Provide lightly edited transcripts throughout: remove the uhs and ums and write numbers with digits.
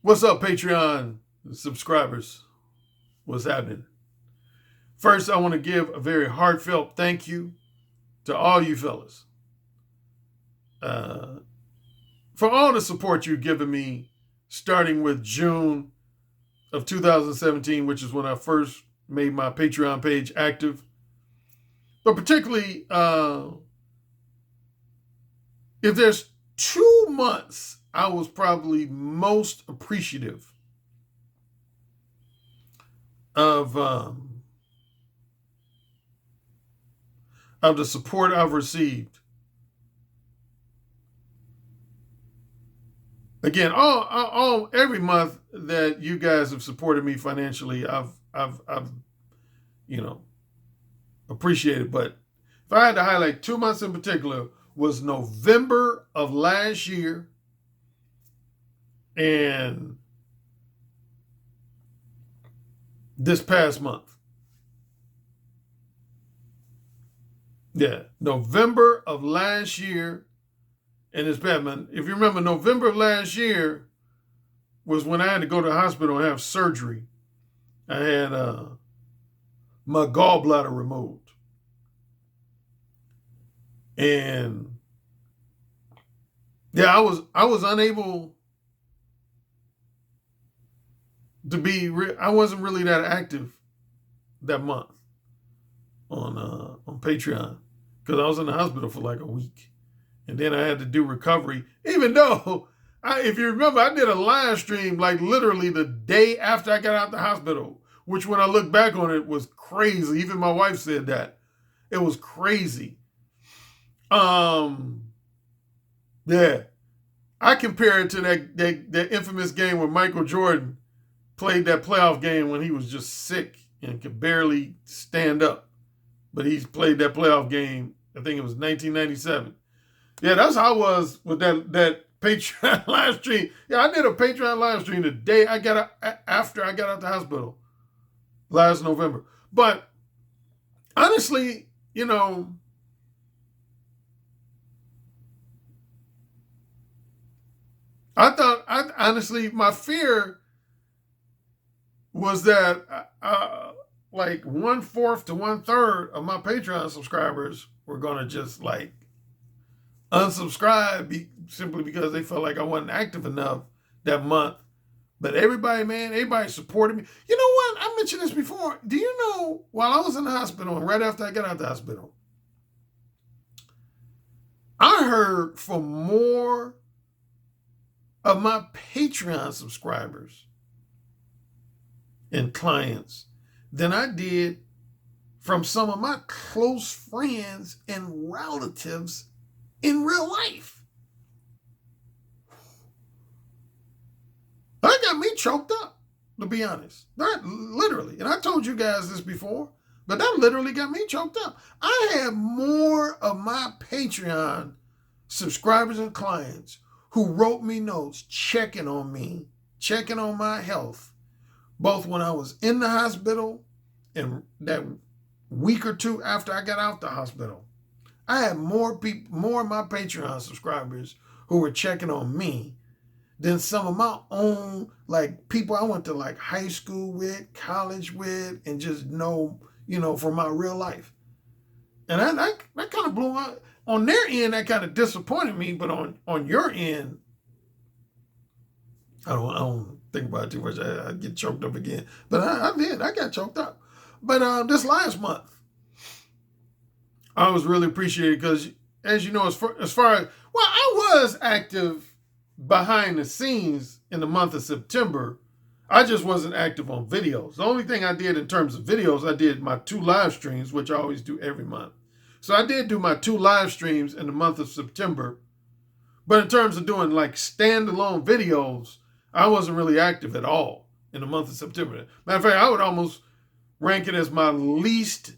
What's up, Patreon subscribers? What's happening? First, I want to give a very heartfelt thank you to all you fellas for all the support you've given me starting with June of 2017, which is when I first made my Patreon page active. But particularly, if there's 2 months I was probably most appreciative of the support I've received. Again, all every month that you guys have supported me financially, I've appreciated. But if I had to highlight 2 months in particular, was November of last year and this past month. Yeah, November of last year and this past month. If you remember, November of last year was when I had to go to the hospital and have surgery. I had my gallbladder removed. And yeah, I was unable to be. I wasn't really that active that month on Patreon because I was in the hospital for like a week, and then I had to do recovery. Even though, if you remember, I did a live stream like literally the day after I got out of the hospital, which when I look back on it was crazy. Even my wife said that it was crazy. Yeah, I compare it to that infamous game where Michael Jordan played that playoff game when he was just sick and could barely stand up. But he played that playoff game, I think it was 1997. Yeah, that's how I was with that Patreon live stream. Yeah, I did a Patreon live stream the day after I got out the hospital last November. But honestly, honestly, my fear was that like 1/4 to 1/3 of my Patreon subscribers were going to just like unsubscribe simply because they felt like I wasn't active enough that month. But everybody supported me. You know what? I mentioned this before. Do you know, while I was in the hospital and right after I got out of the hospital, I heard from more of my Patreon subscribers and clients than I did from some of my close friends and relatives in real life. That got me choked up, to be honest. That literally, and I told you guys this before, but that literally got me choked up. I had more of my Patreon subscribers and clients who wrote me notes checking on me, checking on my health, both when I was in the hospital and that week or two after I got out the hospital. I had more of my Patreon subscribers who were checking on me than some of my own, like people I went to like high school with, college with, and just know, from my real life. And that kind of blew out. On their end, that kind of disappointed me, but on your end, I don't think about it too much. I get choked up again. But I did. I got choked up. But this last month, I was really appreciated because, as you know, as far as, I was active behind the scenes in the month of September. I just wasn't active on videos. The only thing I did in terms of videos, I did my 2 live streams, which I always do every month. So I did do my 2 live streams in the month of September. But in terms of doing like standalone videos, I wasn't really active at all in the month of September. Matter of fact, I would almost rank it as my least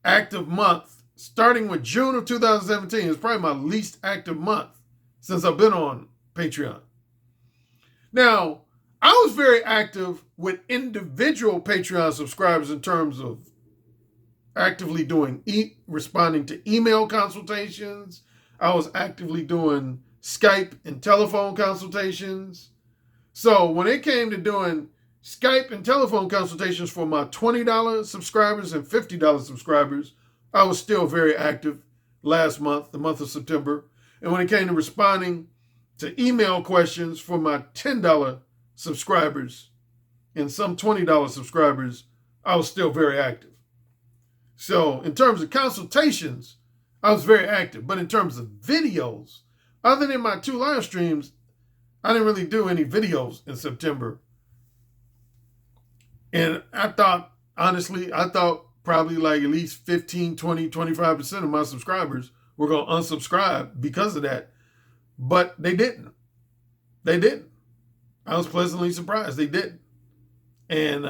active month. Starting with June of 2017, it's probably my least active month since I've been on Patreon. Now, I was very active with individual Patreon subscribers in terms of actively doing responding to email consultations. I was actively doing Skype and telephone consultations. So when it came to doing Skype and telephone consultations for my $20 subscribers and $50 subscribers, I was still very active last month, the month of September. And when it came to responding to email questions for my $10 subscribers and some $20 subscribers, I was still very active. So in terms of consultations, I was very active. But in terms of videos, other than my 2 live streams, I didn't really do any videos in September. And I thought probably like at least 15, 20, 25% of my subscribers were going to unsubscribe because of that. But they didn't. They didn't. I was pleasantly surprised they didn't. And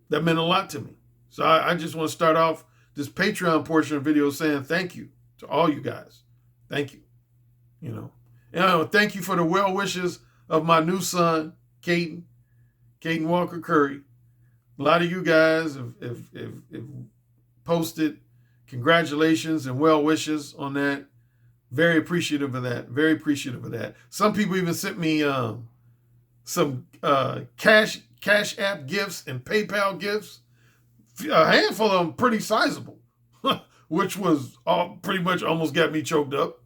that meant a lot to me. So I just want to start off this Patreon portion of the video saying thank you to all you guys. Thank you. And thank you for the well wishes of my new son, Caden Walker Currie. A lot of you guys have posted congratulations and well wishes on that. Very appreciative of that. Very appreciative of that. Some people even sent me some Cash App gifts and PayPal gifts. A handful of them pretty sizable, which was pretty much almost got me choked up.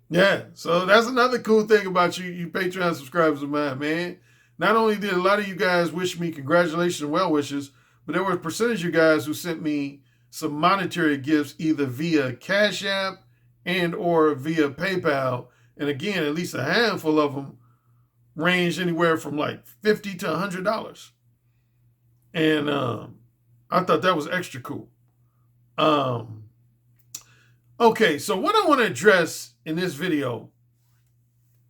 Yeah, so that's another cool thing about you Patreon subscribers of mine, man. Not only did a lot of you guys wish me congratulations and well wishes, but there were a percentage of you guys who sent me some monetary gifts either via Cash App and or via PayPal. And again, at least a handful of them ranged anywhere from like $50 to $100. And I thought that was extra cool. Okay, so what I want to address in this video,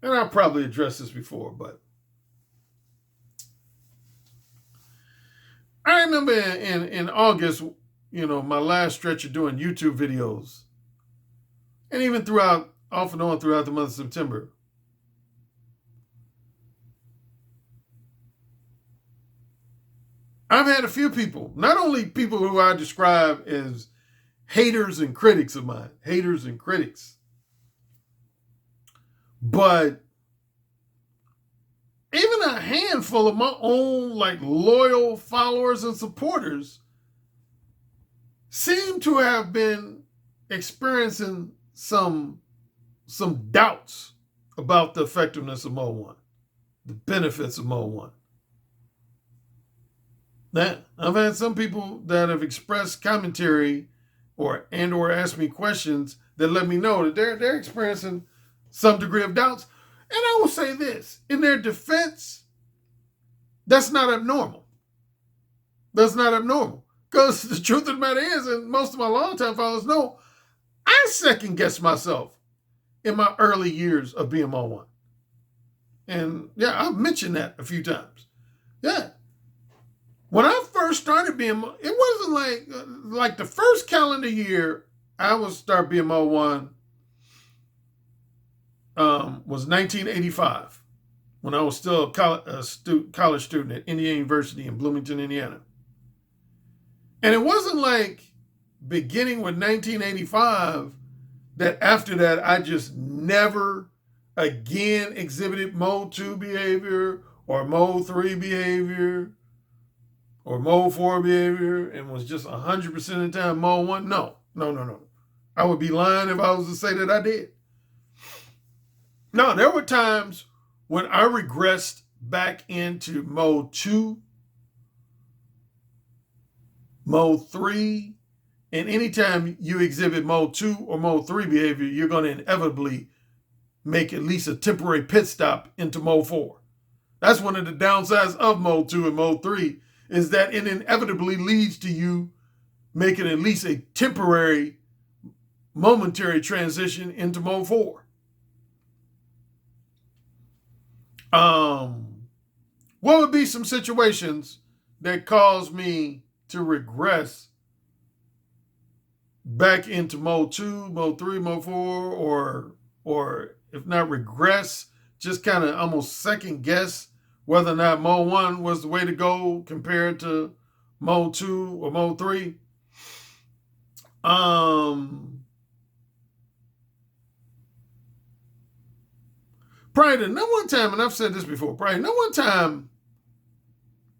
and I'll probably address this before, but I remember in August, my last stretch of doing YouTube videos, and even off and on throughout the month of September, I've had a few people, not only people who I describe as haters and critics of mine, but even a handful of my own loyal followers and supporters seem to have been experiencing some doubts about the effectiveness of Mode 1, the benefits of Mode 1. Now, I've had some people that have expressed commentary or asked me questions that let me know that they're experiencing some degree of doubts. And I will say this, in their defense, that's not abnormal. That's not abnormal. Because the truth of the matter is, and most of my longtime followers know, I second guessed myself in my early years of being Mode 1. And yeah, I've mentioned that a few times. Yeah. When I first started being, it wasn't like the first calendar year I would start being Mode 1 was 1985, when I was still a college student at Indiana University in Bloomington, Indiana. And it wasn't like beginning with 1985 that after that I just never again exhibited Mode 2 behavior or Mode 3 behavior or Mode 4 behavior and was just 100% of the time Mode 1. No. I would be lying if I was to say that I did. No, there were times when I regressed back into Mode 2, Mode 3, and anytime you exhibit Mode 2 or Mode 3 behavior, you're going to inevitably make at least a temporary pit stop into Mode 4. That's one of the downsides of Mode 2 and Mode 3, is that it inevitably leads to you making at least a temporary, momentary transition into Mode 4. What would be some situations that cause me to regress back into Mode 2, Mode 3, Mode 4, or if not regress, just kind of almost second guess whether or not Mode 1 was the way to go compared to Mode 2 or Mode 3? Probably the number one time, and I've said this before, probably the number one time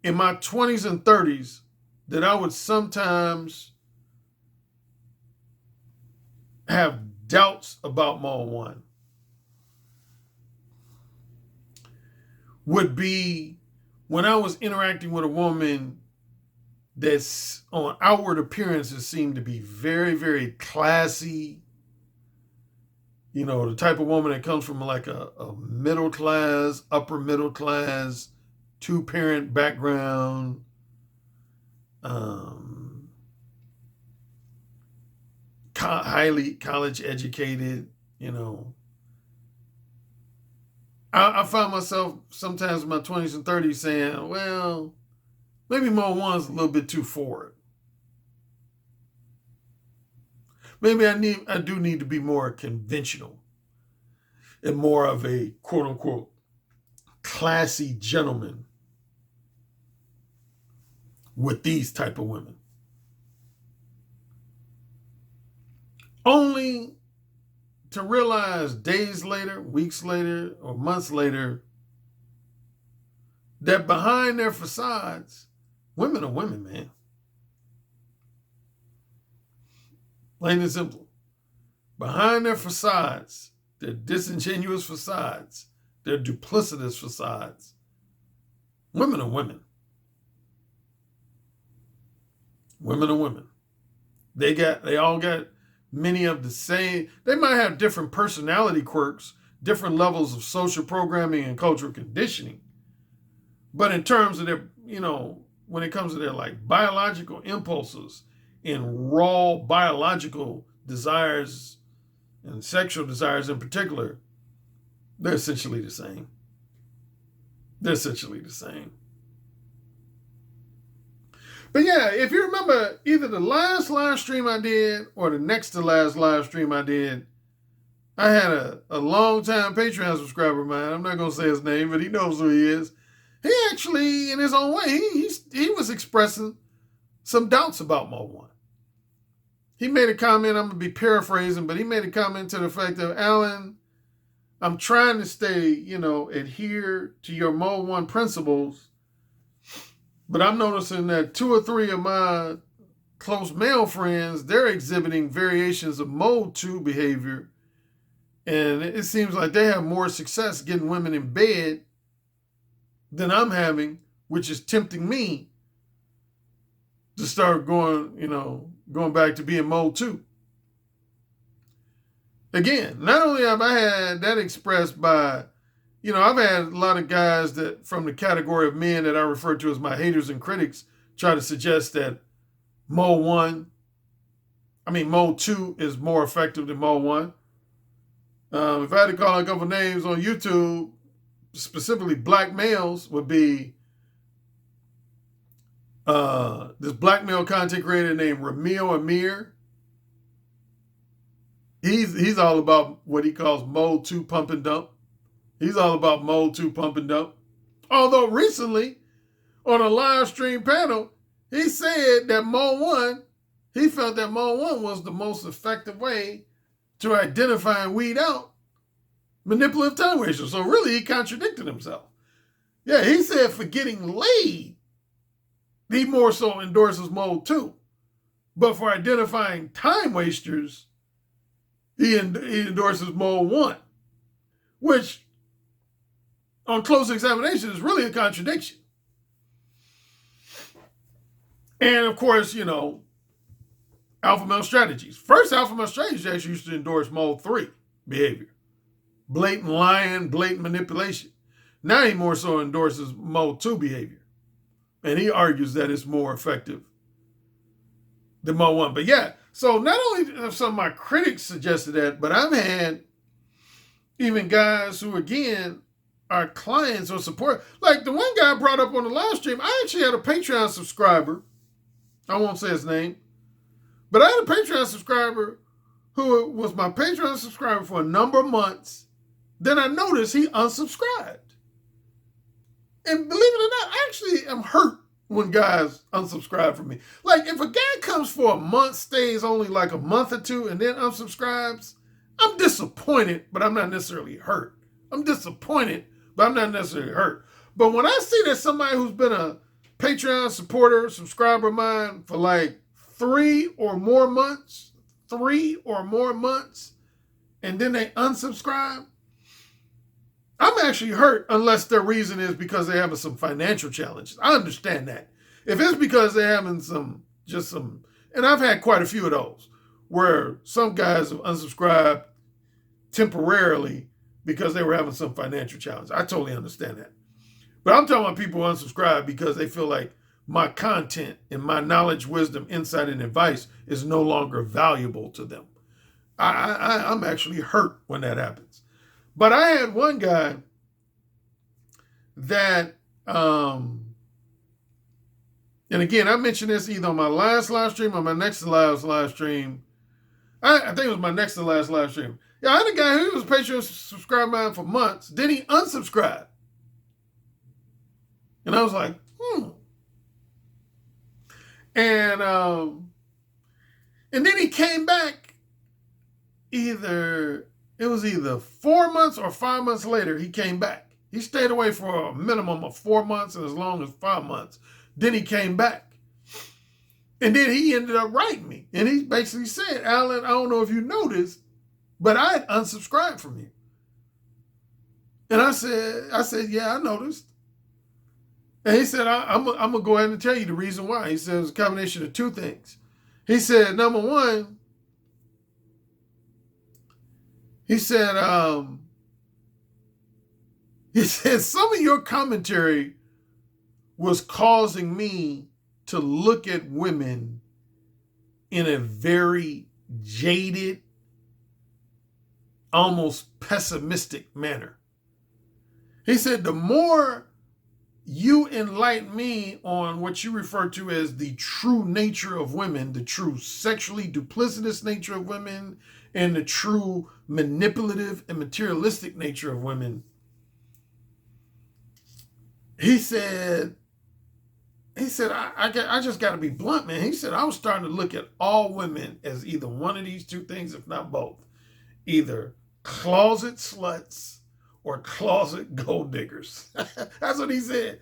in my 20s and 30s that I would sometimes have doubts about Mode 1 would be when I was interacting with a woman that's on outward appearances seemed to be very, very classy. You know, the type of woman that comes from like a middle class, upper middle class, two-parent background, highly college educated, you know. I found myself sometimes in my 20s and 30s saying, well, maybe Mode 1's a little bit too forward. Maybe I do need to be more conventional and more of a quote unquote classy gentleman with these type of women. Only to realize days later, weeks later, or months later, that behind their facades, women are women, man. Plain and simple. Behind their facades, their disingenuous facades, their duplicitous facades, women are women. Women are women. They all got many of the same. They might have different personality quirks, different levels of social programming and cultural conditioning. But in terms of their, you know, when it comes to their like biological impulses and raw biological desires and sexual desires in particular, they're essentially the same. They're essentially the same. But yeah, if you remember either the last live stream I did or the next to last live stream I did, I had a long-time Patreon subscriber of mine. I'm not going to say his name, but he knows who he is. He actually, in his own way, he was expressing some doubts about Mode 1. He made a comment, I'm going to be paraphrasing, but he made a comment to the effect of, Alan, I'm trying to stay, you know, adhere to your Mode 1 principles, but I'm noticing that 2 or 3 of my close male friends, they're exhibiting variations of Mode 2 behavior, and it seems like they have more success getting women in bed than I'm having, which is tempting me to start going back to being Mode 2. Again, not only have I had that expressed by, I've had a lot of guys that from the category of men that I refer to as my haters and critics try to suggest that Mode 2 is more effective than Mode 1. If I had to call a couple names on YouTube, specifically black males, would be this black male content creator named Ramil Amir. He's all about what he calls Mode 2 pump and dump. He's all about Mode 2 pump and dump. Although recently, on a live stream panel, he said that he felt that Mode 1 was the most effective way to identify and weed out manipulative time wasters. So really, he contradicted himself. Yeah, he said for getting laid, he more so endorses Mode 2. But for identifying time wasters, he endorses Mode 1. Which, on close examination, is really a contradiction. And of course, Alpha Male Strategies. First, Alpha Male Strategies actually used to endorse Mode 3 behavior. Blatant lying, blatant manipulation. Now he more so endorses Mode 2 behavior. And he argues that it's more effective than Mode 1. But yeah, so not only have some of my critics suggested that, but I've had even guys who, again, are clients or support. Like the one guy I brought up on the live stream, I actually had a Patreon subscriber. I won't say his name. But I had a Patreon subscriber who was my Patreon subscriber for a number of months. Then I noticed he unsubscribed. And believe it or not, I actually am hurt when guys unsubscribe from me. Like, if a guy comes for a month, stays only like a month or two, and then unsubscribes, I'm disappointed, but I'm not necessarily hurt. I'm disappointed, but I'm not necessarily hurt. But when I see that somebody who's been a Patreon supporter, subscriber of mine for like 3 or more months, and then they unsubscribe, I'm actually hurt unless their reason is because they're having some financial challenges. I understand that. If it's because they're having some, and I've had quite a few of those, where some guys have unsubscribed temporarily because they were having some financial challenge. I totally understand that. But I'm talking about people who unsubscribe because they feel like my content and my knowledge, wisdom, insight, and advice is no longer valuable to them. I'm actually hurt when that happens. But I had one guy that, and again, I mentioned this either on my last live stream or my next to last live stream. I think it was my next to last live stream. Yeah, I had a guy who was a Patreon subscriber of mine for months. Then he unsubscribed. And I was like, And then he came back either 4 months or 5 months later, he came back. He stayed away for a minimum of 4 months and as long as 5 months. Then he came back. And then he ended up writing me. And he basically said, Alan, I don't know if you noticed, but I had unsubscribed from you. And I said, yeah, I noticed. And he said, I'm going to go ahead and tell you the reason why. He said it was a combination of two things. He said, number one, he said some of your commentary was causing me to look at women in a very jaded, almost pessimistic manner. He said, the more you enlighten me on what you refer to as the true nature of women, the true sexually duplicitous nature of women, and the true manipulative and materialistic nature of women, he said, I just got to be blunt, man. He said, I was starting to look at all women as either one of these two things, if not both. Either closet sluts or closet gold diggers. That's what he said.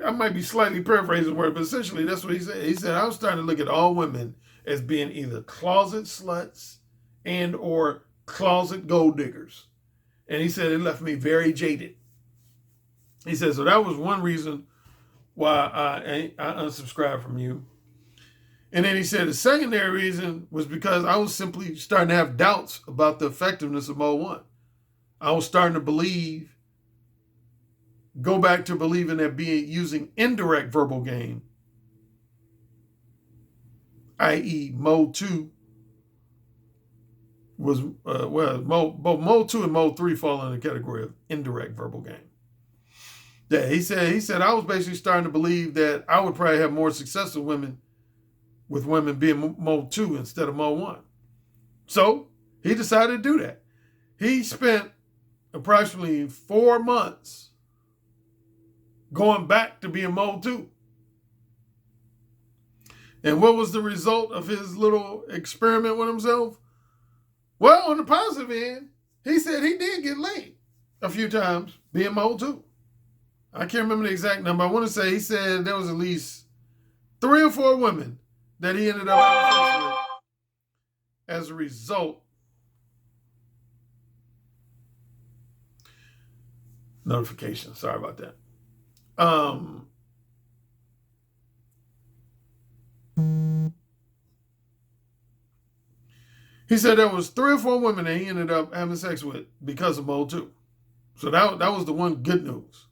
I might be slightly paraphrasing the word, but essentially that's what he said. He said, I was starting to look at all women as being either closet sluts and or closet gold diggers. And he said, it left me very jaded. He said, so that was one reason why I unsubscribed from you. And then he said the secondary reason was because I was simply starting to have doubts about the effectiveness of Mode 1. I was starting to go back to believing that using indirect verbal game, i.e. Mode 2, was, both Mode 2 and Mode 3 fall in the category of indirect verbal game. Yeah, he said I was basically starting to believe that I would probably have more success with women being Mode 2 instead of Mode 1. So he decided to do that. He spent approximately 4 months going back to being Mode 2. And what was the result of his little experiment with himself? Well, on the positive end, he said he did get laid a few times being Mode 2. I can't remember the exact number. I want to say he said there was at least 3 or 4 women that he ended up having sex with as a result. Notification. Sorry about that. He said there was 3 or 4 women that he ended up having sex with because of Mode 2. So that was the one good news.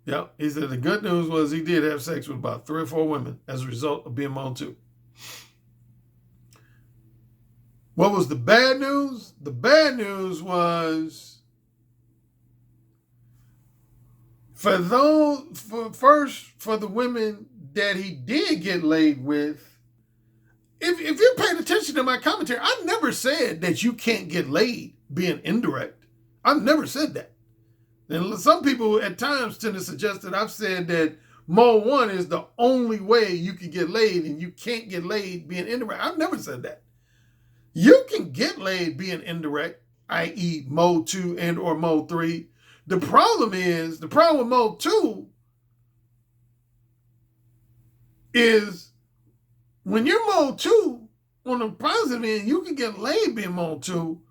Yep. He said the good news was he did have sex with about 3 or 4 women as a result of being Mode 2. What was the bad news? The bad news was for the women that he did get laid with. If you're paying attention to my commentary, I never said that you can't get laid being indirect. I've never said that. And some people at times tend to suggest that I've said that Mode 1 is the only way you can get laid and you can't get laid being indirect. I've never said that. You can get laid being indirect. i.e. mode 2 and or mode 3. The problem with mode 2 is when you're mode 2, on the positive end, you can get laid being mode 2,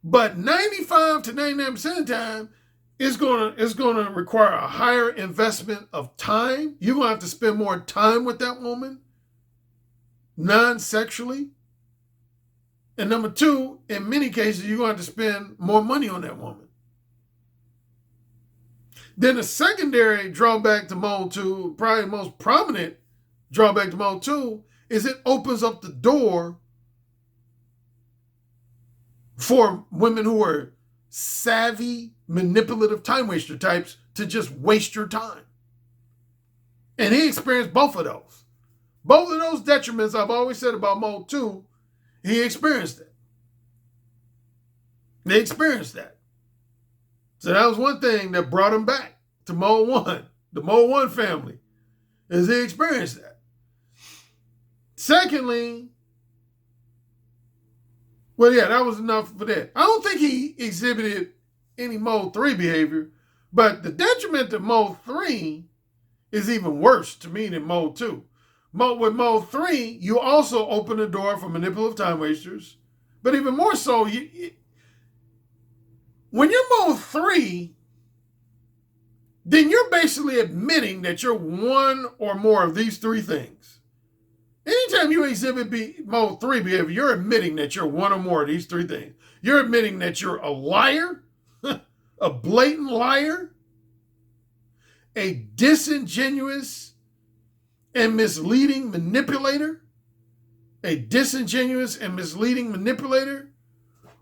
but 95 to 99% of the time, it's gonna require a higher investment of time. You're gonna have to spend more time with that woman, non-sexually. And number 2, in many cases, you're going to have to spend more money on that woman. Then the secondary drawback to mode 2, probably the most prominent drawback to mode 2, is it opens up the door for women who are savvy, manipulative time waster types to just waste your time. And he experienced both of those. Both of those detriments I've always said about mode 2, he experienced it. They experienced that. So that was one thing that brought him back to mode 1, the mode 1 family, is he experienced that. Secondly, well, yeah, that was enough for that. I don't think he exhibited any mode 3 behavior, but the detriment to mode 3 is even worse to me than mode 2. With mode 3, you also open the door for manipulative time wasters, but even more so, when you're mode 3, then you're basically admitting that you're one or more of these 3 things. Anytime you exhibit mode 3 behavior, you're admitting that you're one or more of these 3 things. You're admitting that you're a liar, a blatant liar, a disingenuous and misleading manipulator,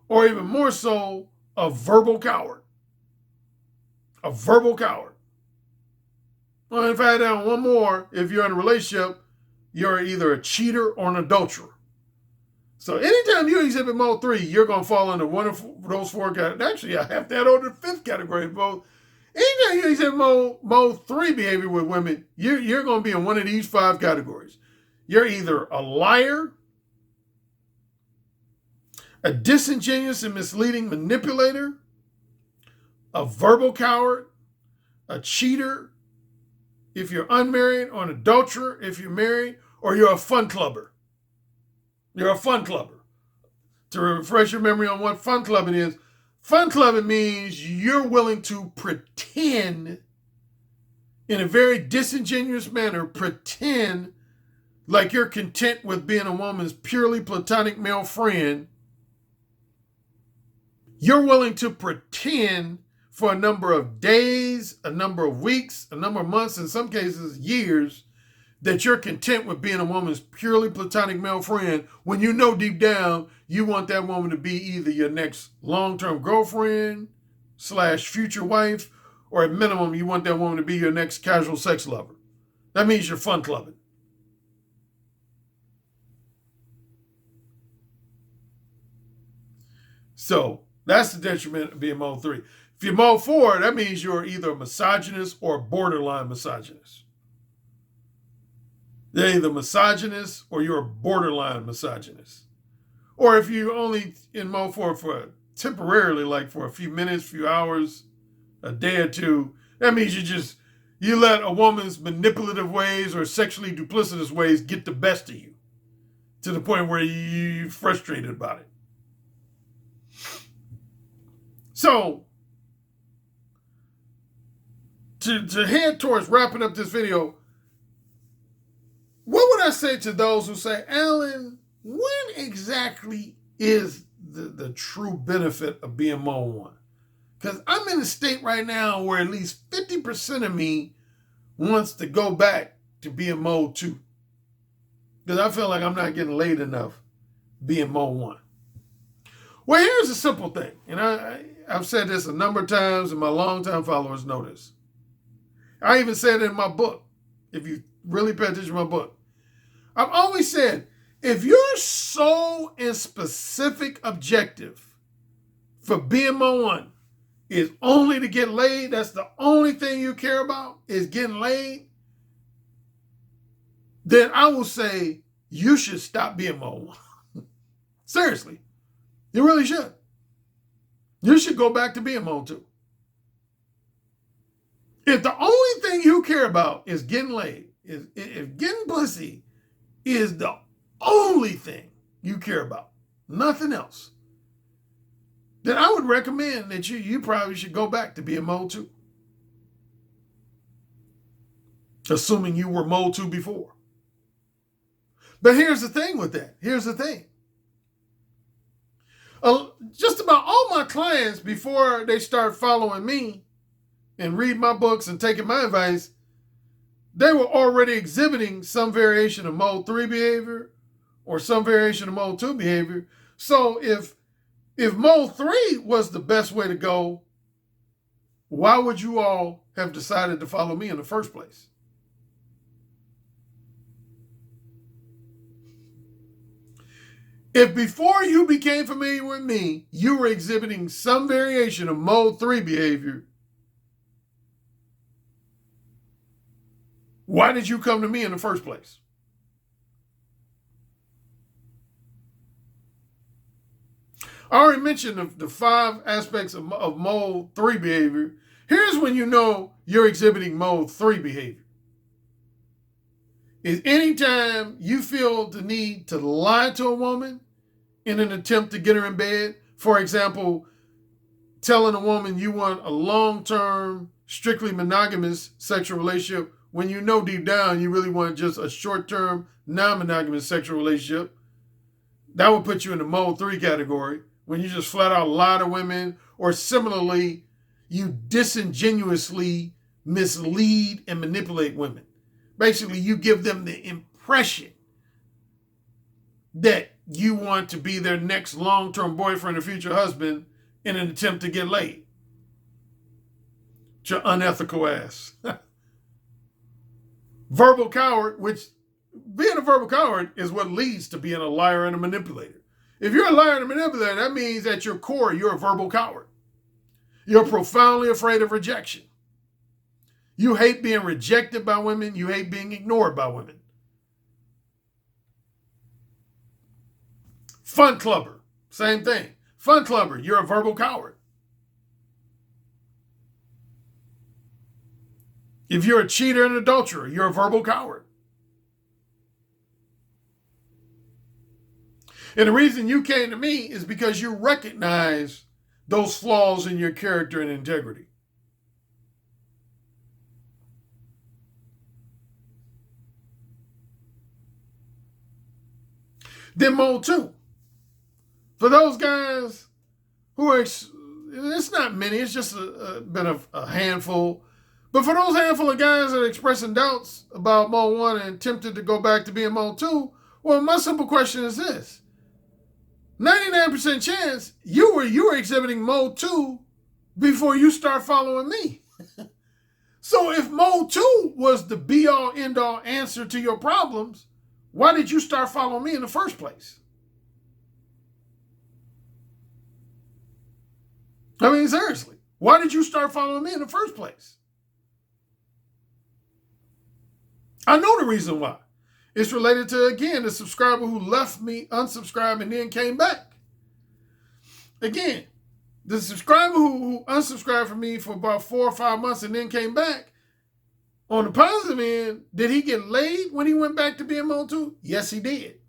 or even more so, a verbal coward. A verbal coward. Well, if I add down one more, if you're in a relationship, you're either a cheater or an adulterer. So anytime you exhibit mode 3, you're going to fall under one of those 4 categories. Actually, I have to add on the 5th category. Both. Anytime you exhibit mode 3 behavior with women, you're going to be in one of these 5 categories. You're either a liar, a disingenuous and misleading manipulator, a verbal coward, a cheater if you're unmarried, or an adulterer if you're married, or you're a fun clubber. You're a fun clubber. To refresh your memory on what fun clubbing is, fun clubbing means you're willing to pretend in a very disingenuous manner, pretend like you're content with being a woman's purely platonic male friend. You're willing to pretend for a number of days, a number of weeks, a number of months, in some cases years, that you're content with being a woman's purely platonic male friend, when you know deep down you want that woman to be either your next long-term girlfriend / future wife, or at minimum you want that woman to be your next casual sex lover. That means you're fun clubbing. So that's the detriment of being mode 3. If you're mode 4, that means you're either a misogynist or borderline misogynist. They're either misogynist or you're a borderline misogynist. Or if you're only in mode 4 for temporarily, like for a few minutes, few hours, a day or 2, that means you let a woman's manipulative ways or sexually duplicitous ways get the best of you to the point where you're frustrated about it. So, to head towards wrapping up this video, what would I say to those who say, Alan, when exactly is the true benefit of being mode 1? Because I'm in a state right now where at least 50% of me wants to go back to being mode 2. Because I feel like I'm not getting laid enough being mode 1. Well, here's a simple thing. And I've said this a number of times, and my longtime followers know this. I even said it in my book, if you really pay attention to my book. I've always said, if your sole and specific objective for being mode 1 is only to get laid, that's the only thing you care about, is getting laid, then I will say you should stop being mode 1. Seriously. You really should. You should go back to being mode 2. If the only thing you care about is getting laid, if getting pussy is the only thing you care about, nothing else, then I would recommend that you probably should go back to being mode 2. Assuming you were mode 2 before. But here's the thing with that. Here's the thing. Just about all my clients, before they start following me and read my books and taking my advice, they were already exhibiting some variation of mode 3 behavior or some variation of mode 2 behavior. So if mode 3 was the best way to go, why would you all have decided to follow me in the first place? If before you became familiar with me, you were exhibiting some variation of mode 3 behavior, why did you come to me in the first place? I already mentioned the 5 aspects of mode 3 behavior. Here's when you know you're exhibiting mode 3 behavior. Is anytime you feel the need to lie to a woman in an attempt to get her in bed. For example, telling a woman you want a long-term, strictly monogamous sexual relationship when you know deep down you really want just a short-term, non-monogamous sexual relationship. That would put you in the mode 3 category, when you just flat out lie to women, or similarly, you disingenuously mislead and manipulate women. Basically, you give them the impression that you want to be their next long-term boyfriend or future husband in an attempt to get laid. Your unethical ass. Verbal coward, which being a verbal coward is what leads to being a liar and a manipulator. If you're a liar and a manipulator, that means at your core, you're a verbal coward. You're profoundly afraid of rejection. You hate being rejected by women. You hate being ignored by women. Fun clubber, same thing. Fun clubber, you're a verbal coward. If you're a cheater and adulterer, you're a verbal coward. And the reason you came to me is because you recognize those flaws in your character and integrity. Then mode 2. For those guys who are, it's not many, it's just been a handful. But for those handful of guys that are expressing doubts about mode 1 and tempted to go back to being mode 2, well, my simple question is this. 99% chance you were exhibiting mode 2 before you start following me. So if mode 2 was the be-all, end-all answer to your problems, why did you start following me in the first place? I mean, seriously, why did you start following me in the first place? I know the reason why. It's related to, again, the subscriber who left me, unsubscribed, and then came back. Again, the subscriber who unsubscribed from me for about 4 or 5 months and then came back, on the positive end, did he get laid when he went back to being mode 2? Yes, he did.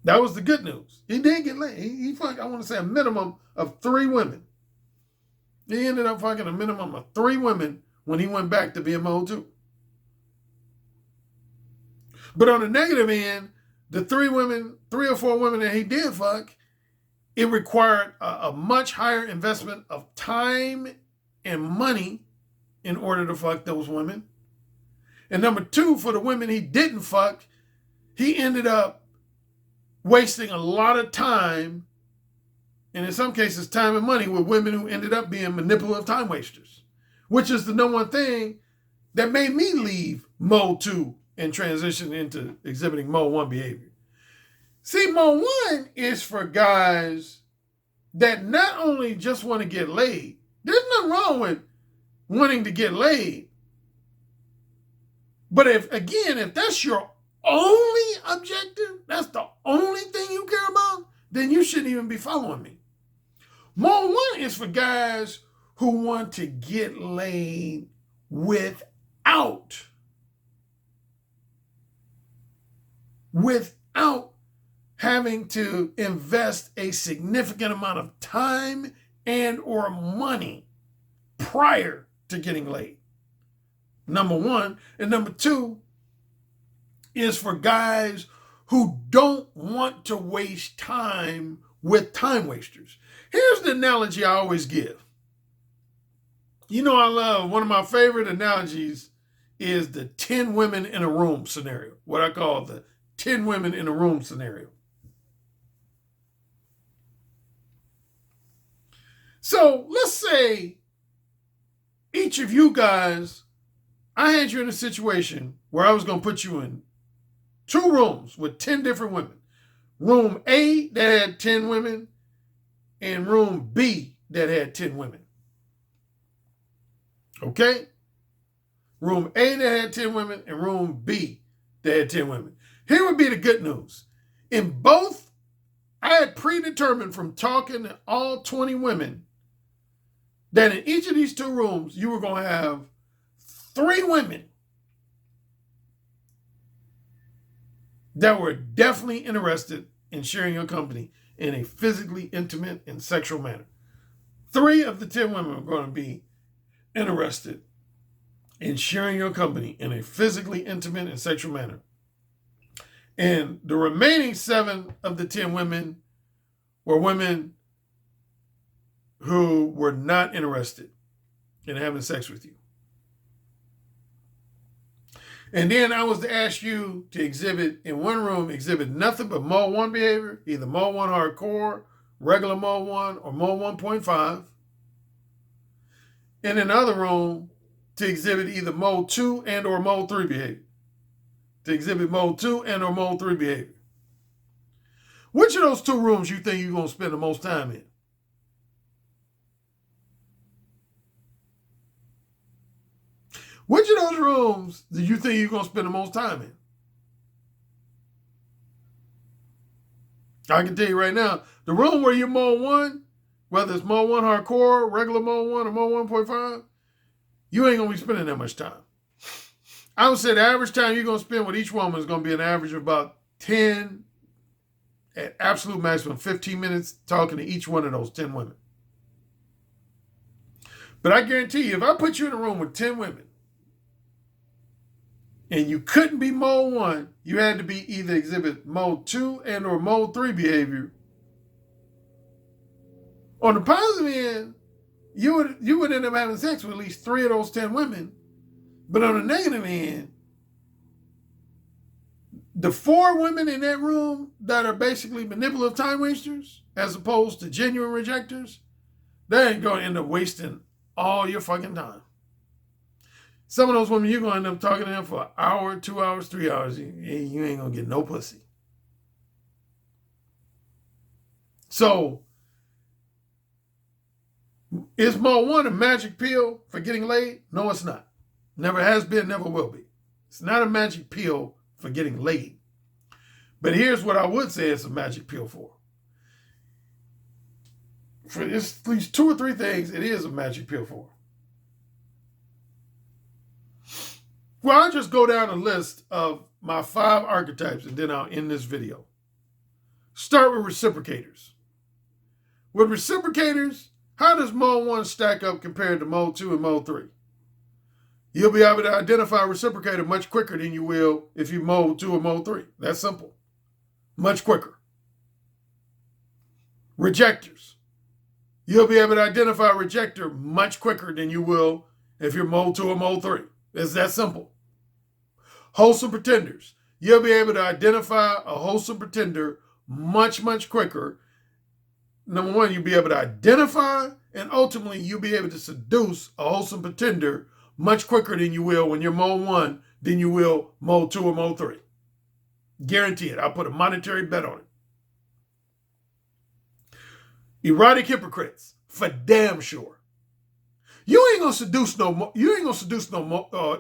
That was the good news. He did get laid. He fucked, I want to say, a minimum of 3 women. He ended up fucking a minimum of 3 women when he went back to being mode 2. But on the negative end, the 3 or 4 women that he did fuck, it required a much higher investment of time and money in order to fuck those women. And number 2, for the women he didn't fuck, he ended up wasting a lot of time, and in some cases time and money, with women who ended up being manipulative time wasters, which is the number one thing that made me leave mode 2 and transition into exhibiting mode 1 behavior. See, mode 1 is for guys that not only just want to get laid. There's nothing wrong with wanting to get laid. But if that's your only objective, that's the only thing you care about, then you shouldn't even be following me. Mode 1 is for guys who want to get laid without having to invest a significant amount of time and or money prior to getting laid. Number one. And number two is for guys who don't want to waste time with time wasters. Here's the analogy I always give. You know, I love, one of my favorite analogies is the 10 women in a room scenario, what I call the 10 women in a room scenario. So let's say each of you guys, I had you in a situation where I was going to put you in 2 rooms with 10 different women. Room A that had 10 women and room B that had 10 women. Okay? Room A that had 10 women and room B that had 10 women. Here would be the good news. In both, I had predetermined from talking to all 20 women that in each of these 2 rooms, you were going to have 3 women that were definitely interested in sharing your company in a physically intimate and sexual manner. 3 of the 10 women are going to be interested in sharing your company in a physically intimate and sexual manner. And the remaining 7 of the 10 women were women who were not interested in having sex with you. And then I was to ask you to exhibit, in one room, exhibit nothing but mode 1 behavior, either mode 1 hardcore, regular mode 1, or mode 1.5. And in another room, to exhibit either mode 2 and or mode 3 behavior. To exhibit mode 2 and or mode 3 behavior. Which of those 2 rooms you think you're going to spend the most time in? Which of those rooms do you think you're going to spend the most time in? I can tell you right now, the room where you're mode 1, whether it's mode 1 hardcore, regular mode 1, or mode 1.5, you ain't going to be spending that much time. I would say the average time you're going to spend with each woman is going to be an average of about 10, at absolute maximum 15 minutes talking to each one of those 10 women. But I guarantee you, if I put you in a room with 10 women, and you couldn't be mode 1, you had to be either exhibit mode 2 and or mode 3 behavior. On the positive end, you would end up having sex with at least 3 of those 10 women. But on the negative end, the 4 women in that room that are basically manipulative time wasters, as opposed to genuine rejectors, they ain't going to end up wasting all your fucking time. Some of those women, you're going to end up talking to them for an hour, 2 hours, 3 hours. You ain't going to get no pussy. So, is mode 1 a magic pill for getting laid? No, it's not. Never has been, never will be. It's not a magic pill for getting laid. But here's what I would say it's a magic pill for. For at least 2 or 3 things, it is a magic pill for. Well, I'll just go down a list of my 5 archetypes and then I'll end this video. Start with reciprocators. With reciprocators, how does mode 1 stack up compared to mode 2 and mode 3? You'll be able to identify a reciprocator much quicker than you will if you mode 2 or mode 3. That's simple. Much quicker. Rejectors. You'll be able to identify a rejector much quicker than you will if you're mode 2 or mode 3. It's that simple. Wholesome pretenders. You'll be able to identify a wholesome pretender much, much quicker. Number 1, you'll be able to identify, and ultimately you'll be able to seduce a wholesome pretender much quicker than you will when you're mode 1 than you will mode 2 or mode 3. Guarantee it. I'll put a monetary bet on it. Erotic hypocrites, for damn sure. You ain't gonna seduce no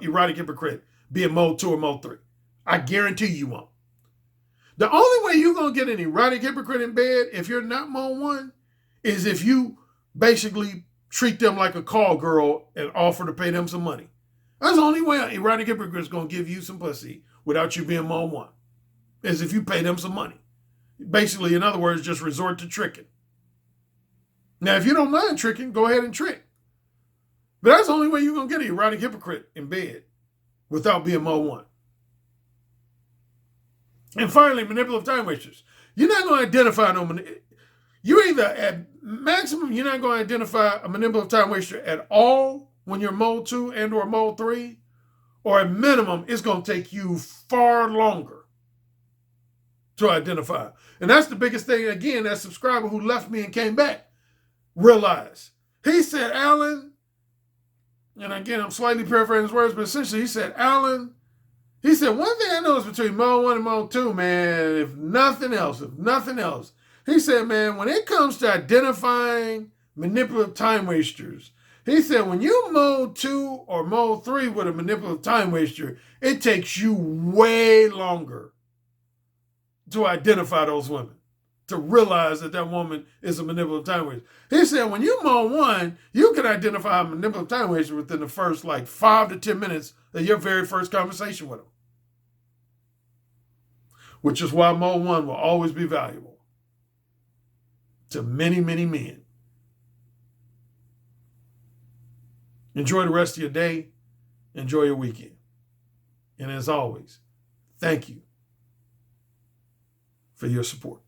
erotic hypocrite being mode 2 or mode 3. I guarantee you won't. The only way you're gonna get an erotic hypocrite in bed if you're not mode 1 is if you basically treat them like a call girl and offer to pay them some money. That's the only way an erotic hypocrite is going to give you some pussy without you being mode one, is if you pay them some money. Basically, in other words, just resort to tricking. Now, if you don't mind tricking, go ahead and trick. But that's the only way you're going to get an erotic hypocrite in bed without being mode one. And finally, manipulative time wasters. You're not going to identify no. You either at maximum, you're not going to identify a manipulative time waster at all when you're mode 2 and or mode 3, or at minimum, it's going to take you far longer to identify. And that's the biggest thing, again, that subscriber who left me and came back realized. He said, Alan, and again, I'm slightly paraphrasing his words, but essentially he said, Alan, he said, one thing I noticed between mode 1 and mode 2, man, if nothing else, he said, man, when it comes to identifying manipulative time wasters, he said, when you mode 2 or mode 3 with a manipulative time waster, it takes you way longer to identify those women, to realize that that woman is a manipulative time waster. He said, when you mode 1, you can identify a manipulative time waster within the first 5 to 10 minutes of your very first conversation with them. Which is why mode 1 will always be valuable to many, many men. Enjoy the rest of your day. Enjoy your weekend. And as always, thank you for your support.